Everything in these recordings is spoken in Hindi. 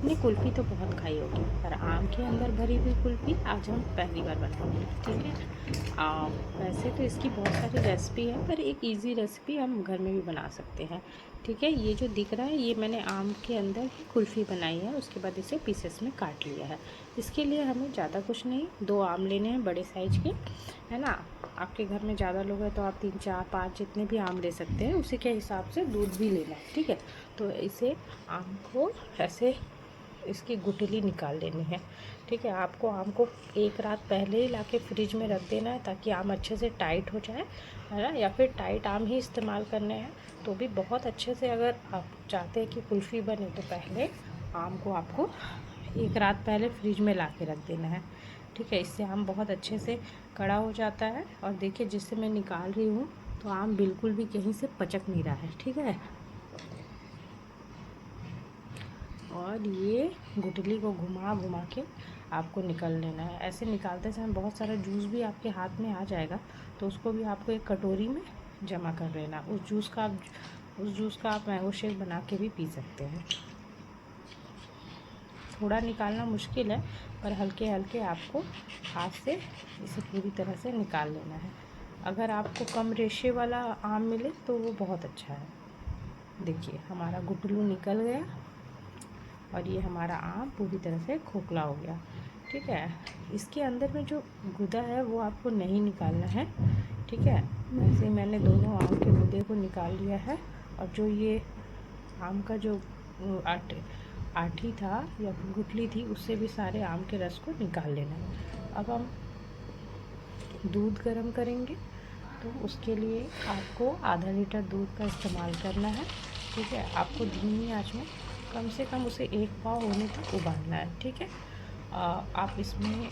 आपने कुल्फ़ी तो बहुत खाई होगी, पर आम के अंदर भरी हुई कुल्फ़ी आज हम पहली बार बनाएंगे। ठीक है। वैसे तो इसकी बहुत सारी रेसिपी है, पर एक इजी रेसिपी हम घर में भी बना सकते हैं। ठीक है। ये जो दिख रहा है ये मैंने आम के अंदर ही कुल्फ़ी बनाई है, उसके बाद इसे पीसेस में काट लिया है। इसके लिए हमें ज़्यादा कुछ नहीं, 2 आम लेने हैं बड़े साइज़ के, है ना। आपके घर में ज़्यादा लोग हैं तो आप 3 4 5 जितने भी आम ले सकते हैं, उसी के हिसाब से दूध भी लेना है। ठीक है। तो इसे आम को ऐसे इसकी गुठली निकाल लेनी है। ठीक है। आपको आम को एक रात पहले ही लाके फ्रिज में रख देना है, ताकि आम अच्छे से टाइट हो जाए, है ना। या फिर टाइट आम ही इस्तेमाल करने हैं तो भी बहुत अच्छे से, अगर आप चाहते हैं कि कुल्फ़ी बने तो पहले आम को आपको एक रात पहले फ्रिज में ला के रख देना है। ठीक है। इससे आम बहुत अच्छे से कड़ा हो जाता है। और देखिए जिससे मैं निकाल रही हूँ तो आम बिल्कुल भी कहीं से पचक नहीं रहा है। ठीक है। और ये गुठली को घुमा घुमा के आपको निकल लेना है। ऐसे निकालते समय बहुत सारा जूस भी आपके हाथ में आ जाएगा, तो उसको भी आपको एक कटोरी में जमा कर लेना। उस जूस का आप मैंगो शेक बना के भी पी सकते हैं। थोड़ा निकालना मुश्किल है, पर हल्के हल्के आपको हाथ से इसे पूरी तरह से निकाल लेना है। अगर आपको कम रेशे वाला आम मिले तो वो बहुत अच्छा है। देखिए हमारा गुठलू निकल गया और ये हमारा आम पूरी तरह से खोखला हो गया। ठीक है। इसके अंदर में जो गूदा है वो आपको नहीं निकालना है। ठीक है। वैसे मैंने दोनों आम के गूदे को निकाल लिया है, और जो ये आम का जो आठी था या गुठली थी, उससे भी सारे आम के रस को निकाल लेना है। अब हम दूध गर्म करेंगे, तो उसके लिए आपको आधा लीटर दूध का इस्तेमाल करना है। ठीक है। आपको धीमी आंच में कम से कम उसे 1 पाव होने तक उबालना है। ठीक है। आप इसमें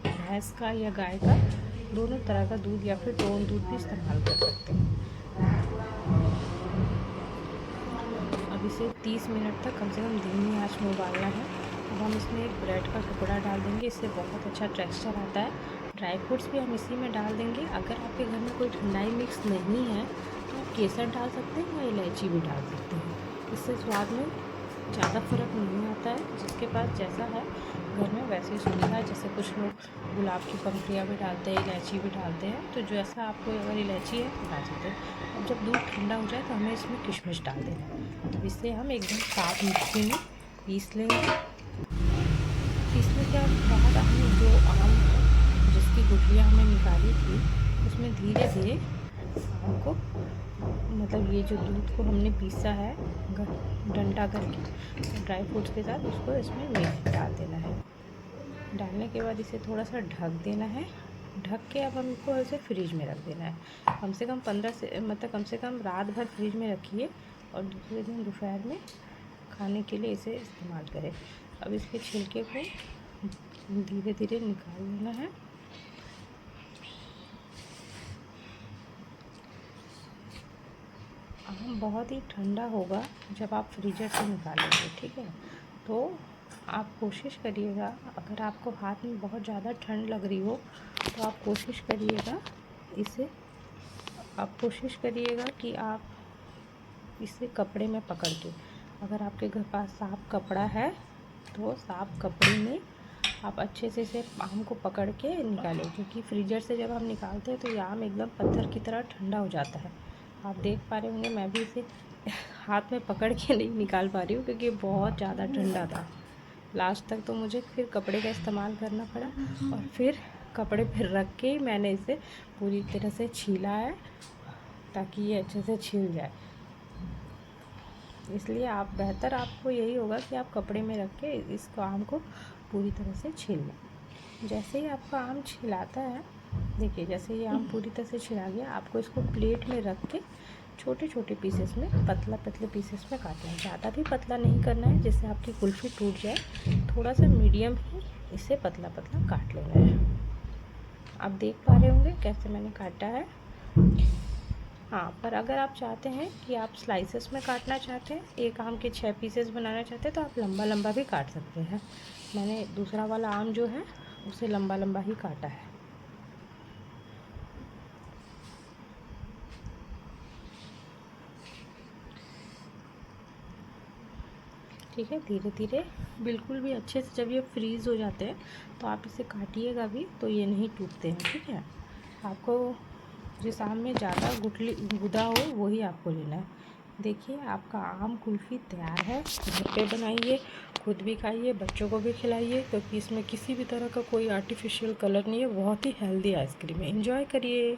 भैंस का या गाय का दोनों तरह का दूध या फिर टोन दूध भी इस्तेमाल कर सकते हैं। अब इसे 30 मिनट तक कम से कम धीमी आंच में उबालना है। अब हम इसमें एक ब्रेड का टुकड़ा डाल देंगे, इससे बहुत अच्छा टेक्सचर आता है। ड्राई फ्रूट्स भी हम इसी में डाल देंगे। अगर आपके घर में कोई ठंडाई मिक्स नहीं है तो आप केसर डाल सकते हैं या इलायची भी डाल सकते हैं। इससे स्वाद में ज़्यादा फ़र्क नहीं आता है। जिसके पास जैसा है घर में वैसे ही सुविधा है। जैसे कुछ लोग गुलाब की पंखुड़ियाँ भी डालते हैं, इलायची भी डालते हैं, तो जैसा आपको अगर इलायची है तो डाल सकते हैं। अब जब दूध ठंडा हो जाए तो हमें इसमें किशमिश डाल देना है। अब इससे हम एकदम साफ मिक्सी में पीस लेंगे। पीसने के बाद हम जो आम जिसकी गुठलियाँ हमने निकाली थी, उसमें धीरे धीरे आम को, मतलब ये जो दूध को हमने पीसा है डंडा करके ड्राई फ्रूट्स के साथ, उसको इसमें मिक्स डाल देना है। डालने के बाद इसे थोड़ा सा ढक देना है। ढक के अब हमको इसे फ्रिज में रख देना है। कम से कम 15 से मतलब कम से कम रात भर फ्रिज में रखिए, और दूसरे दिन दोपहर में खाने के लिए इसे इस्तेमाल करें। अब इसके छिलके को धीरे धीरे निकाल लेना है। आम बहुत ही ठंडा होगा जब आप फ्रीजर से निकालेंगे। ठीक है। तो आप कोशिश करिएगा, अगर आपको हाथ में बहुत ज़्यादा ठंड लग रही हो तो आप कोशिश करिएगा कि आप इसे कपड़े में पकड़ के, अगर आपके घर पास साफ कपड़ा है तो साफ कपड़े में आप अच्छे से इसे आम को पकड़ के निकालें, क्योंकि फ्रीजर से जब हम निकालते हैं तो ये आम एकदम पत्थर की तरह ठंडा हो जाता है। आप देख पा रहे होंगे, मैं भी इसे हाथ में पकड़ के नहीं निकाल पा रही हूँ क्योंकि बहुत ज़्यादा ठंडा था। लास्ट तक तो मुझे फिर कपड़े का इस्तेमाल करना पड़ा, और फिर कपड़े पर रख के ही मैंने इसे पूरी तरह से छीला है, ताकि ये अच्छे से छिल जाए। इसलिए आपको यही होगा कि आप कपड़े में रख के इस आम को पूरी तरह से छील लें। जैसे ही आपका आम छिलाता है, देखिए जैसे ये आम पूरी तरह से छिला गया, आपको इसको प्लेट में रख के छोटे छोटे पीसेस में पतले पीसेस में काटना है। ज़्यादा भी पतला नहीं करना है जिससे आपकी कुल्फ़ी टूट जाए, थोड़ा सा मीडियम ही इसे पतला काट लेना है। आप देख पा रहे होंगे कैसे मैंने काटा है। हाँ, पर अगर आप चाहते हैं कि आप स्लाइसेस में काटना चाहते हैं, एक आम के 6 पीसेस बनाना चाहते हैं, तो आप लंबा लंबा भी काट सकते हैं। मैंने दूसरा वाला आम जो है उसे लंबा लंबा ही काटा है। ठीक है, धीरे धीरे बिल्कुल भी अच्छे से जब ये फ्रीज़ हो जाते हैं तो आप इसे काटिएगा भी तो ये नहीं टूटते हैं। ठीक है, आपको जिस आम में ज़्यादा गुठली गुदा हो वही आपको लेना है। देखिए आपका आम कुल्फ़ी तैयार है। घर पे बनाइए, खुद भी खाइए, बच्चों को भी खिलाइए, क्योंकि इसमें किसी भी तरह का कोई आर्टिफिशियल कलर नहीं है। बहुत ही हेल्दी आइसक्रीम है, एंजॉय करिए।